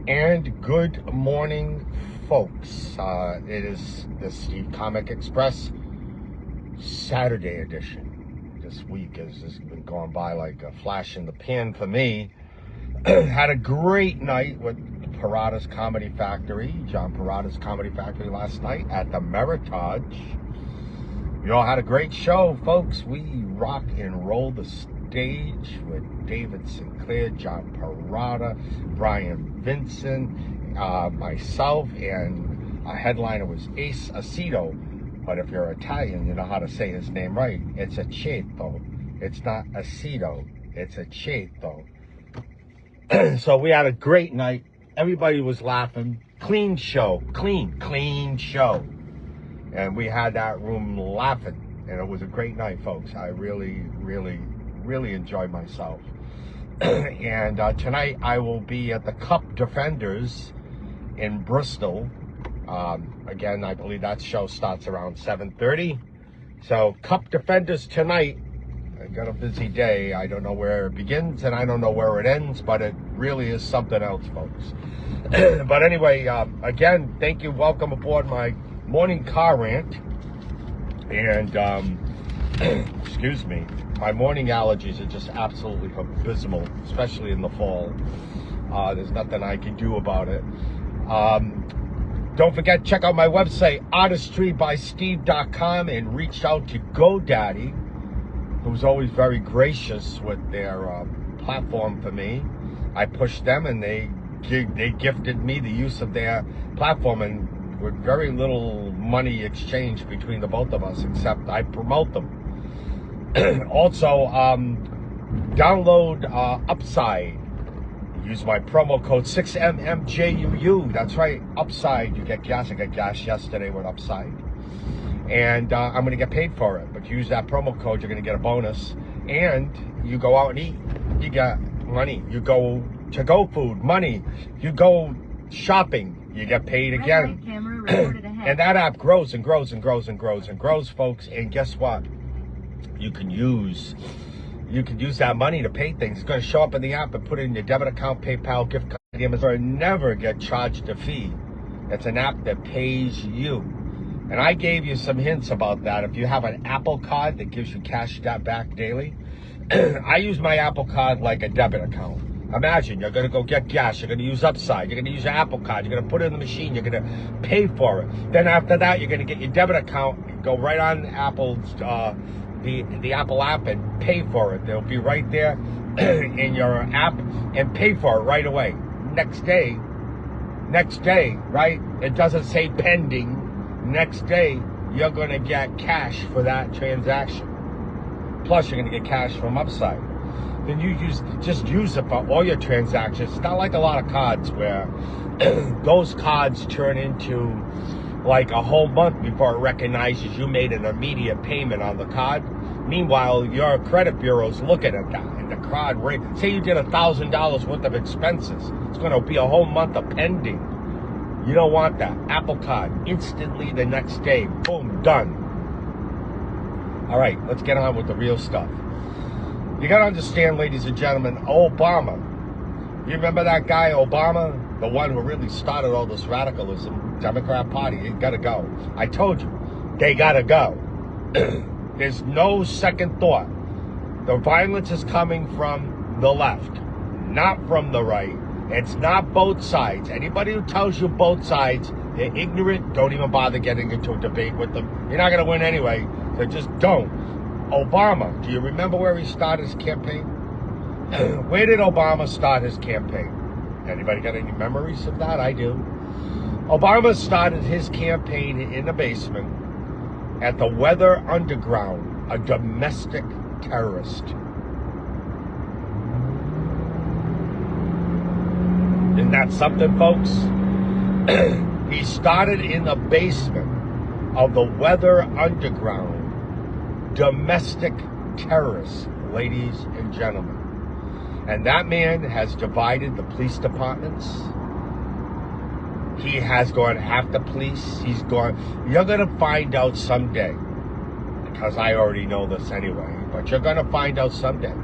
And good morning, folks. It is the Steve Comic Express Saturday edition. This week has been going by like a flash in the pan for me. Had a great night with Parada's Comedy Factory, John Parada's Comedy Factory last night at the Meritage. We all had a great show, folks. We rock and roll the stage with David Sinclair, John Parada, Brian Vincent, myself, and a headliner was Ace Aceto. But if you're Italian, you know how to say his name right. It's Aceto. It's not Aceto. It's Aceto. So we had a great night. Everybody was laughing. Clean show. Clean show. And we had that room laughing. And it was a great night, folks. I really enjoyed myself. And tonight I will be at the Cup Defenders in Bristol. Again, I believe that show starts around 7:30. So Cup Defenders tonight. I got a busy day. I don't know where it begins and I don't know where it ends, but it really is something else, folks. But anyway, again, thank you. Welcome aboard my morning car rant. And excuse me, my morning allergies are just absolutely abysmal, especially in the fall. There's nothing I can do about it. Don't forget, check out my website, artistrybysteve.com, and reach out to GoDaddy, who's always very gracious with their platform for me. I pushed them, and they gifted me the use of their platform, and with very little money exchange between the both of us, except I promote them. Also, download Upside. Use my promo code 6MMJUU. That's right, Upside. You get gas. I got gas yesterday with Upside. And I'm going to get paid for it. But use that promo code, you're going to get a bonus. And you go out and eat. You get money. You go to go food, money. You go shopping. You get paid again. And that app grows and grows and grows and grows and grows, folks. And guess what? You can use that money to pay things. It's going to show up in the app and put it in your debit account, PayPal, gift card, Amazon. Never get charged a fee. It's an app that pays you. And I gave you some hints about that. If you have an Apple card that gives you cash back daily, I use my Apple card like a debit account. Imagine you're going to go get gas. You're going to use Upside. You're going to use your Apple card. You're going to put it in the machine. You're going to pay for it. Then after that, you're going to get your debit account, go right on Apple's the Apple app and pay for it. They'll be right there in your app and pay for it right away. Next day, right? It doesn't say pending. Next day, you're going to get cash for that transaction. Plus, you're going to get cash from Upside. Then you just use it for all your transactions. It's not like a lot of cards where those cards turn into like a whole month before it recognizes you made an immediate payment on the card. Meanwhile, your credit bureau's looking at that, and the card rate. Say you did $1,000 worth of expenses. It's going to be a whole month of pending. You don't want that. Apple Card, instantly the next day, boom, done. All right, let's get on with the real stuff. You got to understand, ladies and gentlemen, Obama. You remember that guy, Obama? The one who really started all this radicalism, Democrat Party. He got to go. I told you, they got to go. There's no second thought. The violence is coming from the left, not from the right. It's not both sides. Anybody who tells you both sides, they're ignorant. Don't even bother getting into a debate with them. You're not going to win anyway, so just don't. Obama, do you remember where he started his campaign? Where did Obama start his campaign? Anybody got any memories of that? I do. Obama started his campaign in the basement at the Weather Underground, a domestic terrorist. Isn't that something, folks? He started in the basement of the Weather Underground, domestic terrorists, ladies and gentlemen. And that man has divided the police departments. He has gone after police. You're going to find out someday, because I already know this anyway, but you're going to find out someday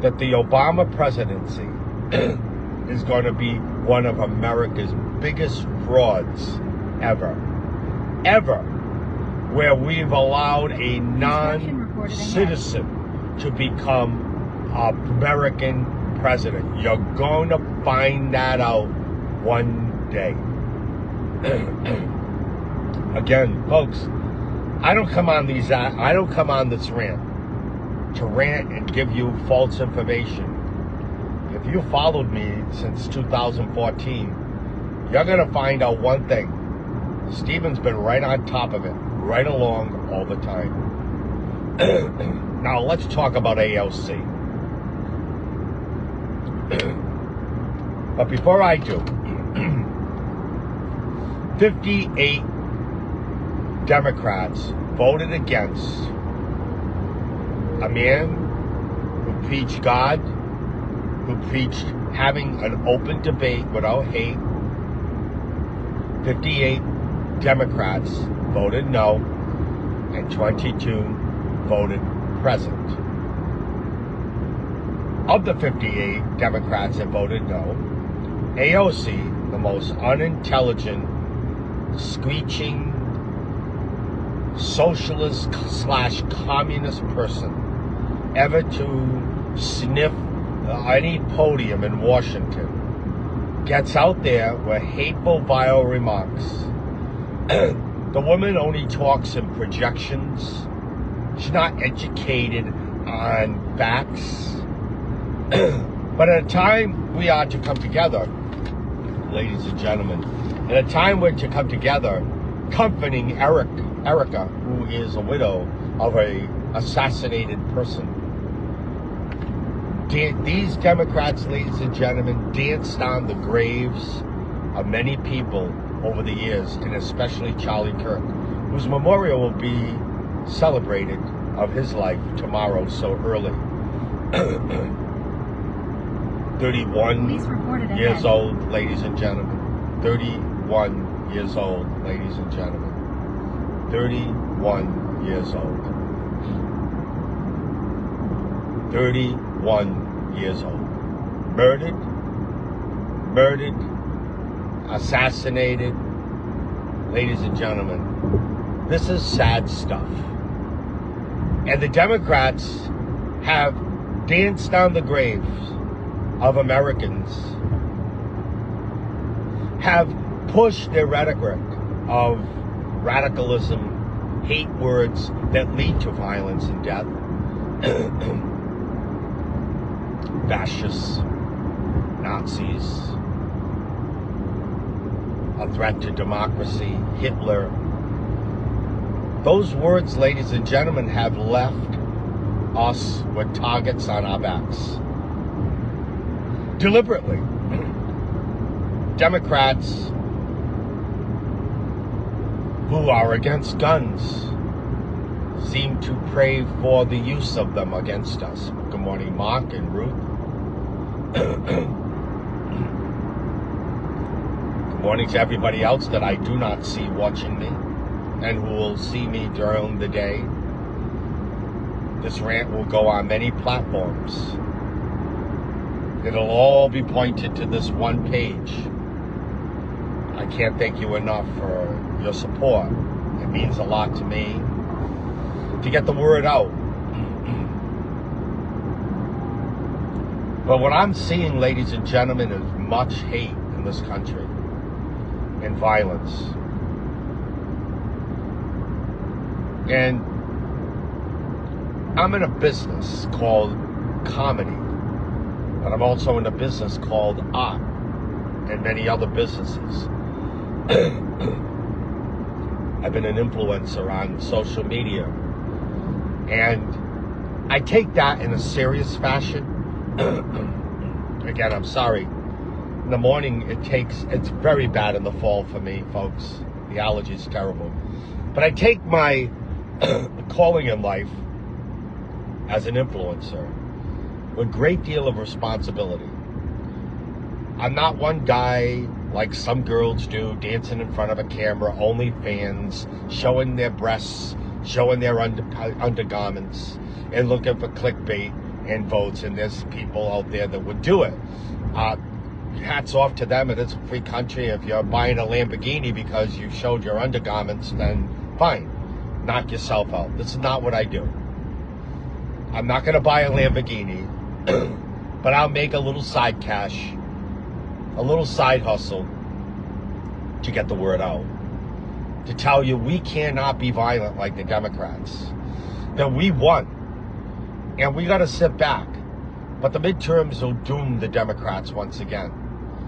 that the Obama presidency is going to be one of America's biggest frauds ever. Ever. Where we've allowed a non-citizen to become American president. You're going to find that out one day. Again, folks, I don't come on this rant to rant and give you false information. If you followed me since 2014, you're going to find out one thing. Stephen's been right on top of it, right along all the time. Now, let's talk about AOC. But before I do, 58 Democrats voted against a man who preached God, who preached having an open debate without hate. 58 Democrats voted no, and 22 voted present. Of the 58 Democrats that voted no, AOC, the most unintelligent, screeching, socialist/communist person ever to sniff any podium in Washington, gets out there with hateful, vile remarks. The woman only talks in projections. She's not educated on facts. But at a time we are to come together, ladies and gentlemen, at a time we're to come together, comforting Erica, who is a widow of a assassinated person. These Democrats, ladies and gentlemen, danced on the graves of many people over the years, and especially Charlie Kirk, whose memorial will be celebrated of his life tomorrow so early. 31 years old, ladies and gentlemen. 31 years old, ladies and gentlemen. 31 years old. 31 years old. Murdered, assassinated. Ladies and gentlemen, this is sad stuff. And the Democrats have danced on the graves of Americans, have pushed their rhetoric of radicalism, hate words that lead to violence and death. Fascists, Nazis, a threat to democracy, Hitler. Those words, ladies and gentlemen, have left us with targets on our backs. Deliberately. Democrats who are against guns seem to pray for the use of them against us. Good morning, Mark and Ruth. Good morning to everybody else that I do not see watching me and who will see me during the day. This rant will go on many platforms. It'll all be pointed to this one page. I can't thank you enough for your support. It means a lot to me to get the word out. But what I'm seeing, ladies and gentlemen, is much hate in this country and violence. And I'm in a business called comedy, but I'm also in a business called art and many other businesses. I've been an influencer on social media, and I take that in a serious fashion. Again, I'm sorry. In the morning, it's very bad in the fall for me, folks. The allergy is terrible. But I take my calling in life as an influencer with a great deal of responsibility. I'm not one guy like some girls do, dancing in front of a camera, OnlyFans, showing their breasts, showing their undergarments, and looking for clickbait and votes. And there's people out there that would do it. hats off to them. It is a free country. If you're buying a Lamborghini because you showed your undergarments, then fine. Knock yourself out. This is not what I do. I'm not going to buy a Lamborghini, but I'll make a little side cash, a little side hustle to get the word out. To tell you we cannot be violent like the Democrats. That we won. And we got to sit back. But the midterms will doom the Democrats once again.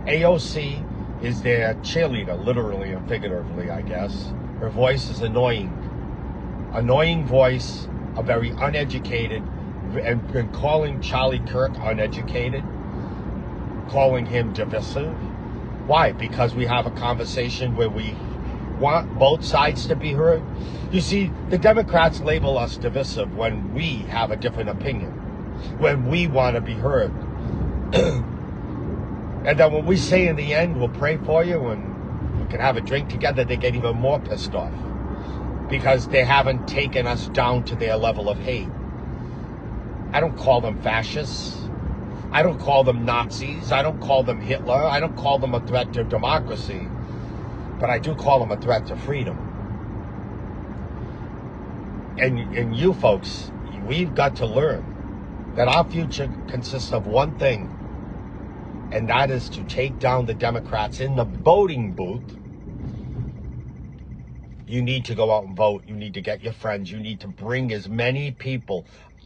AOC is their cheerleader, literally and figuratively, I guess. Her voice is annoying. Annoying voice, a very uneducated, and calling Charlie Kirk uneducated, calling him divisive. Why? Because we have a conversation where we want both sides to be heard. You see, the Democrats label us divisive when we have a different opinion, when we want to be heard. And then when we say in the end, we'll pray for you and we can have a drink together, they get even more pissed off because they haven't taken us down to their level of hate. I don't call them fascists. I don't call them Nazis. I don't call them Hitler. I don't call them a threat to democracy. But I do call them a threat to freedom. And you folks, we've got to learn that our future consists of one thing, and that is to take down the Democrats in the voting booth. You need to go out and vote. You need to get your friends. You need to bring as many people.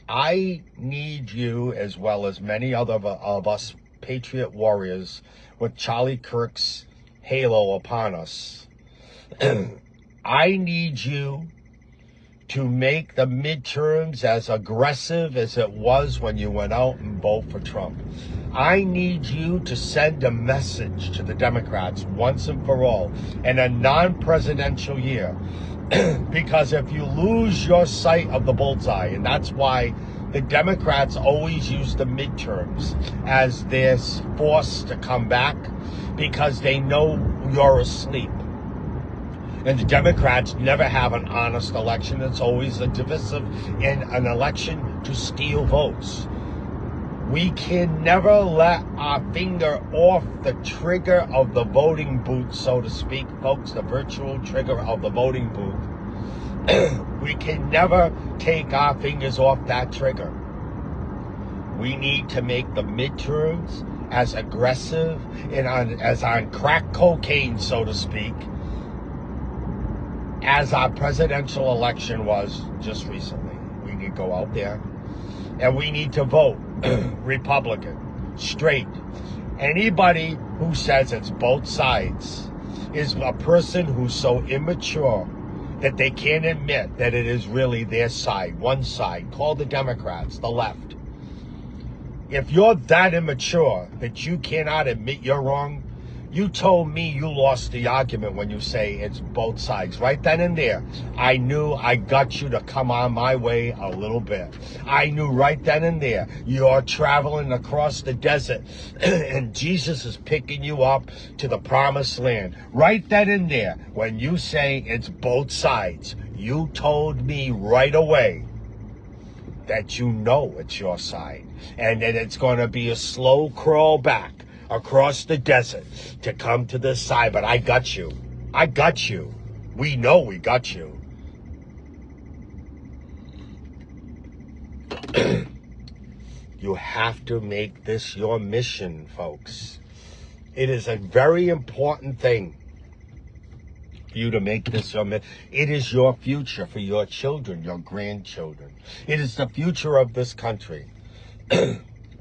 I need you, as well as many other of us patriot warriors with Charlie Kirk's halo upon us. I need you to make the midterms as aggressive as it was when you went out and voted for Trump. I need you to send a message to the Democrats once and for all in a non-presidential year. Because if you lose your sight of the bullseye, and that's why the Democrats always use the midterms as their force to come back, because they know you're asleep. And the Democrats never have an honest election. It's always a divisive in an election to steal votes. We can never let our finger off the trigger of the voting booth, so to speak, folks, the virtual trigger of the voting booth. We can never take our fingers off that trigger. We need to make the midterms as aggressive and as on crack cocaine, so to speak, as our presidential election was just recently. We need to go out there and we need to vote Republican, straight. Anybody who says it's both sides is a person who's so immature that they can't admit that it is really their side, one side. Call the Democrats, the left. If you're that immature that you cannot admit you're wrong, you told me you lost the argument when you say it's both sides. Right then and there, I knew I got you to come on my way a little bit. I knew right then and there, you're traveling across the desert and Jesus is picking you up to the promised land. Right then and there, when you say it's both sides, you told me right away that you know it's your side and that it's going to be a slow crawl back across the desert to come to this side. But I got you. I got you. We know we got you. You have to make this your mission, folks. It is a very important thing for you to make this your mission. It is your future for your children, your grandchildren. It is the future of this country.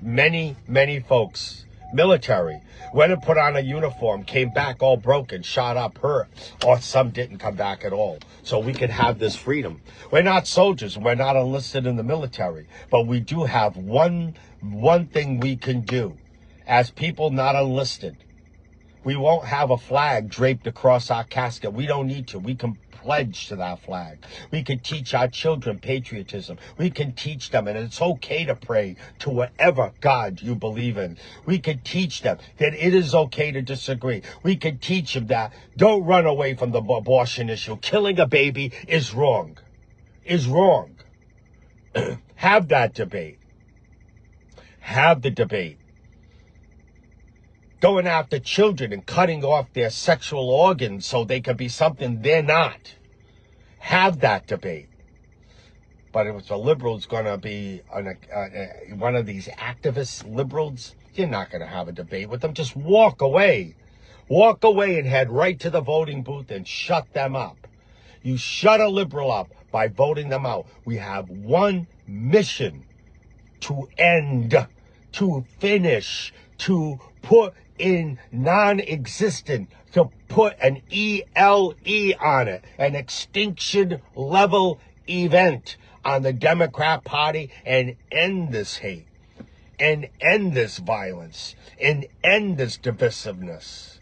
Many folks, military, went and put on a uniform, came back all broken, shot up, hurt, or some didn't come back at all. So we can have this freedom. We're not soldiers, we're not enlisted in the military, but we do have one thing we can do as people not enlisted. We won't have a flag draped across our casket. We don't need to. We can pledge to that flag. We can teach our children patriotism. We can teach them, and it's okay to pray to whatever God you believe in. We can teach them that it is okay to disagree. We can teach them that don't run away from the abortion issue. Killing a baby is wrong. Is wrong. Have that debate. Have the debate. going after children and cutting off their sexual organs so they can be something they're not. Have that debate. But if the liberals going to be one of these activist liberals, you're not going to have a debate with them. Just walk away. Walk away and head right to the voting booth and shut them up. You shut a liberal up by voting them out. We have one mission: to end, to finish, to put in non-existent, to put an ELE on it, an extinction level event on the Democrat Party, and end this hate, and end this violence, and end this divisiveness.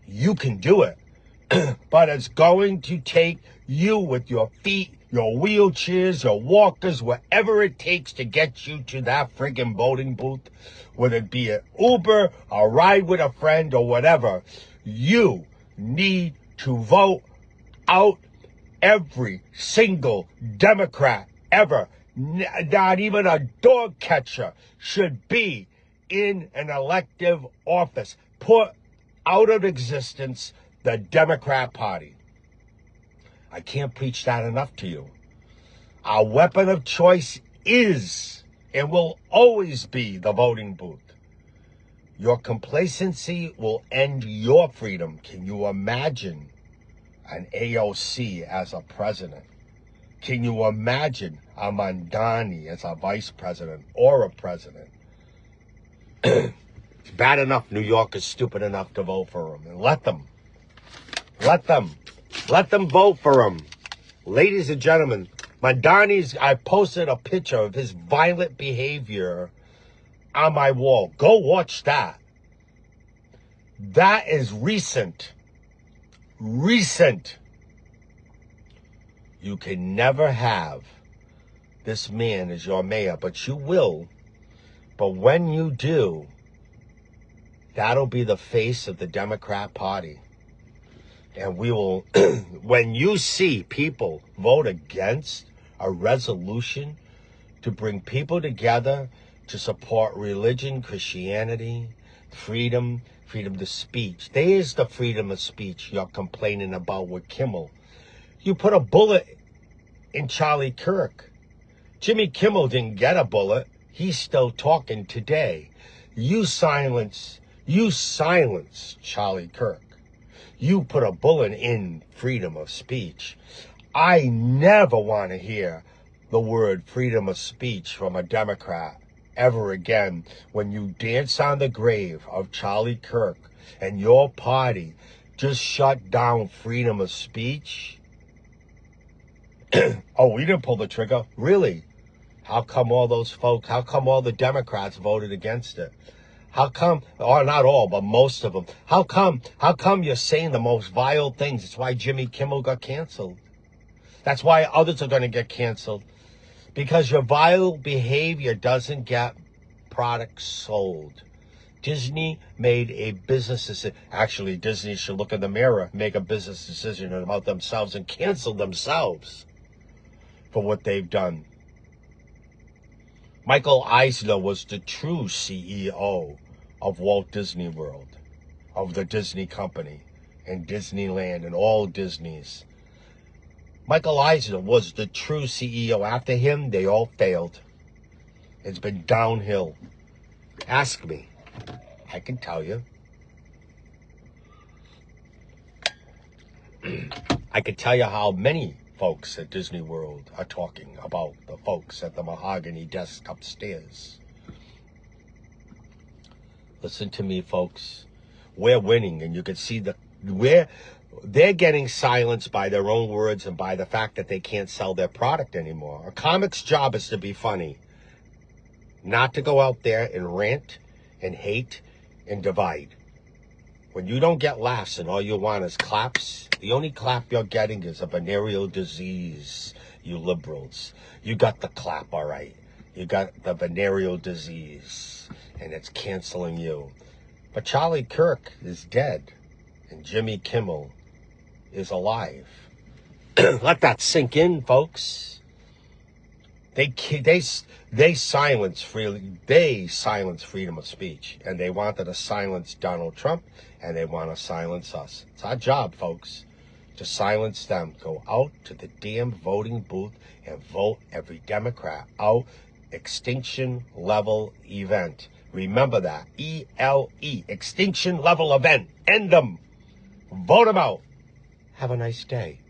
You can do it, but it's going to take you with your feet, your wheelchairs, your walkers, whatever it takes to get you to that friggin' voting booth, whether it be an Uber, a ride with a friend, or whatever. You need to vote out every single Democrat ever. Not even a dog catcher should be in an elective office. Put out of existence the Democrat Party. I can't preach that enough to you. Our weapon of choice is and will always be the voting booth. Your complacency will end your freedom. Can you imagine an AOC as a president? Can you imagine a Mandani as a vice president or a president? It's bad enough New York is stupid enough to vote for him. And let them vote for him. Ladies and gentlemen, Mandani's, I posted a picture of his violent behavior on my wall. Go watch that. That is recent. Recent. You can never have this man as your mayor, but you will. But when you do, that'll be the face of the Democrat Party. And we will, when you see people vote against a resolution to bring people together to support religion, Christianity, freedom to speech. There's the freedom of speech you're complaining about with Kimmel. You put a bullet in Charlie Kirk. Jimmy Kimmel didn't get a bullet. He's still talking today. You silence Charlie Kirk. You put a bullet in freedom of speech. I never want to hear the word freedom of speech from a Democrat ever again when you dance on the grave of Charlie Kirk and your party just shut down freedom of speech. Oh, we didn't pull the trigger? Really? How come all those folks, how come all the Democrats voted against it? How come, or not all, but most of them, how come you're saying the most vile things? That's why Jimmy Kimmel got canceled. That's why others are going to get canceled. Because your vile behavior doesn't get products sold. Disney made a business decision. Actually, Disney should look in the mirror, make a business decision about themselves and cancel themselves for what they've done. Michael Eisner was the true CEO of Walt Disney World, of the Disney Company, and Disneyland, and all Disneys. Michael Eisner was the true CEO. After him, they all failed. It's been downhill. Ask me. I can tell you. I can tell you how many folks at Disney World are talking about the folks at the mahogany desk upstairs. Listen to me, folks. We're winning, and you can see they're getting silenced by their own words and by the fact that they can't sell their product anymore. A comic's job is to be funny, not to go out there and rant and hate and divide. When you don't get laughs and all you want is claps, the only clap you're getting is a venereal disease, you liberals. You got the clap, all right. You got the venereal disease, and it's canceling you. But Charlie Kirk is dead, and Jimmy Kimmel is alive. Let that sink in, folks. They silence freedom of speech, and they wanted to silence Donald Trump, and they want to silence us. It's our job, folks, to silence them. Go out to the damn voting booth and vote every Democrat out. Extinction level event. Remember that. ELE. Extinction level event. End them. Vote them out. Have a nice day.